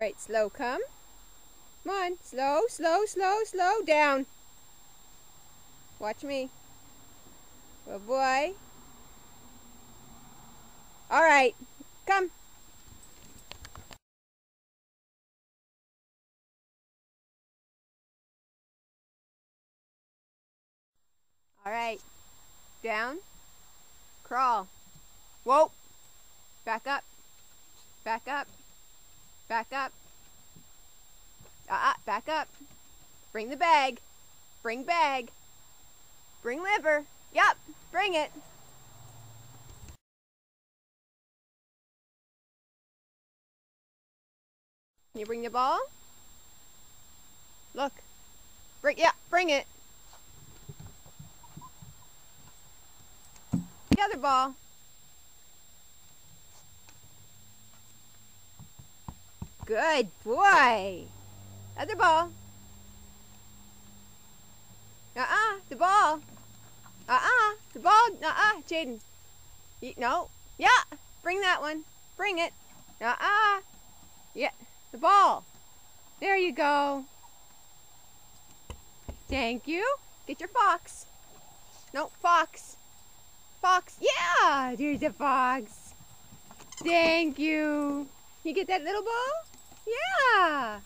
Right, slow, come. Come on, slow, slow, slow, slow, down. Watch me. Good boy. All right, come. All right, down, crawl. Whoa, back up, back up, back up. Back up. Bring the bag. Bring bag. Bring liver. Yup, bring it. Can you bring the ball? Look. Bring it. The other ball. Good boy. Other ball. The ball. The ball. Jaden. No. Yeah, bring that one. Bring it. Yeah, the ball. There you go. Thank you. Get your fox. No, fox. Fox. Yeah, there's a fox. Thank you. You get that little ball? Yeah.